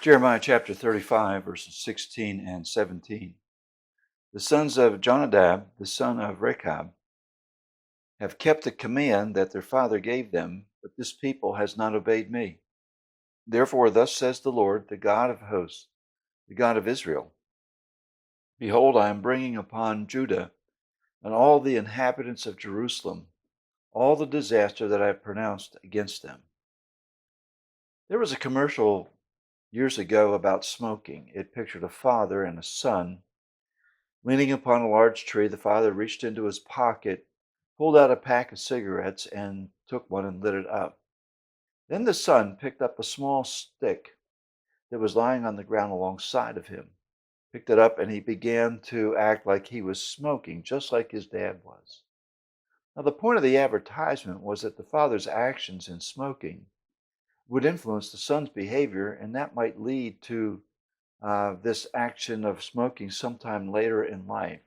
Jeremiah chapter 35, verses 16 and 17. The sons of Jonadab, the son of Rechab, have kept the command that their father gave them, but this people has not obeyed me. Therefore, thus says the Lord, the God of hosts, the God of Israel: Behold, I am bringing upon Judah and all the inhabitants of Jerusalem all the disaster that I have pronounced against them. There was a commercial years ago about smoking. It pictured a father and a son leaning upon a large tree. The father reached into his pocket, pulled out a pack of cigarettes, and took one and lit it up. Then the son picked up a small stick that was lying on the ground alongside of him, picked it up, and he began to act like he was smoking, just like his dad was. Now, the point of the advertisement was that the father's actions in smoking would influence the son's behavior, and that might lead to this action of smoking sometime later in life.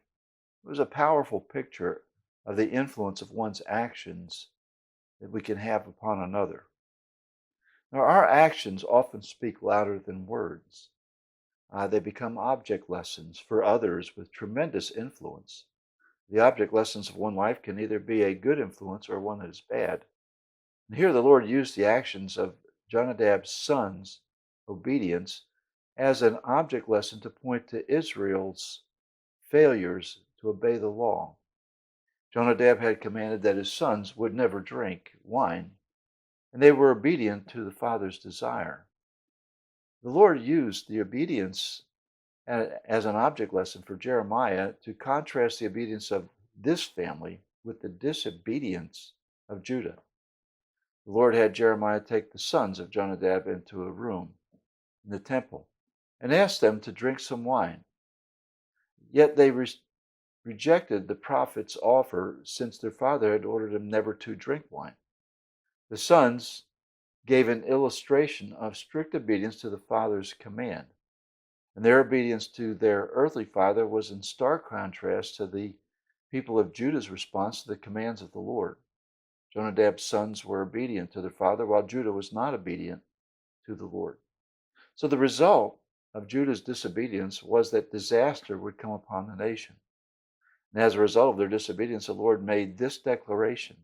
It was a powerful picture of the influence of one's actions that we can have upon another. Now, our actions often speak louder than words. They become object lessons for others with tremendous influence. The object lessons of one life can either be a good influence or one that is bad. And here the Lord used the actions of Jonadab's sons' obedience as an object lesson to point to Israel's failures to obey the law. Jonadab had commanded that his sons would never drink wine, and they were obedient to the father's desire. The Lord used the obedience as an object lesson for Jeremiah to contrast the obedience of this family with the disobedience of Judah. The Lord had Jeremiah take the sons of Jonadab into a room in the temple and ask them to drink some wine. Yet they rejected the prophet's offer, since their father had ordered them never to drink wine. The sons gave an illustration of strict obedience to the father's command, and their obedience to their earthly father was in stark contrast to the people of Judah's response to the commands of the Lord. Jonadab's sons were obedient to their father, while Judah was not obedient to the Lord. So the result of Judah's disobedience was that disaster would come upon the nation. And as a result of their disobedience, the Lord made this declaration: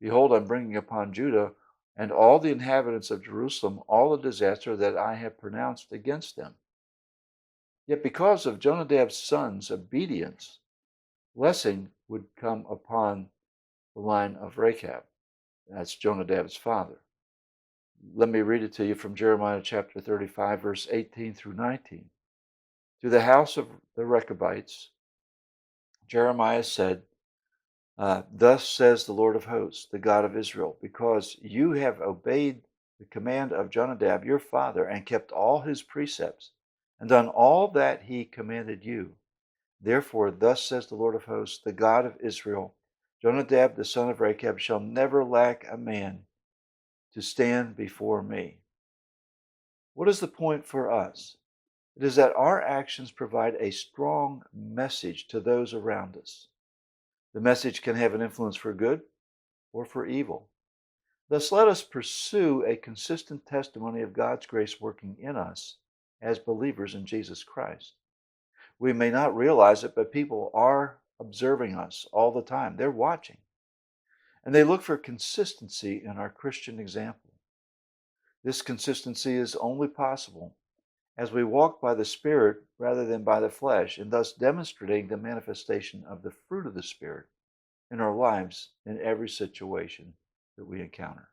Behold, I'm bringing upon Judah and all the inhabitants of Jerusalem all the disaster that I have pronounced against them. Yet because of Jonadab's sons' obedience, blessing would come upon the line of Rechab. That's Jonadab's father. Let me read it to you from Jeremiah chapter 35, verse 18 through 19. To the house of the Rechabites, Jeremiah said, Thus says the Lord of hosts, the God of Israel, because you have obeyed the command of Jonadab your father, and kept all his precepts, and done all that he commanded you. Therefore, thus says the Lord of hosts, the God of Israel, Jonadab the son of Rechab shall never lack a man to stand before me. What is the point for us? It is that our actions provide a strong message to those around us. The message can have an influence for good or for evil. Thus, let us pursue a consistent testimony of God's grace working in us as believers in Jesus Christ. We may not realize it, but people are observing us all the time. They're watching, and they look for consistency in our Christian example. This consistency is only possible as we walk by the Spirit rather than by the flesh, and thus demonstrating the manifestation of the fruit of the Spirit in our lives in every situation that we encounter.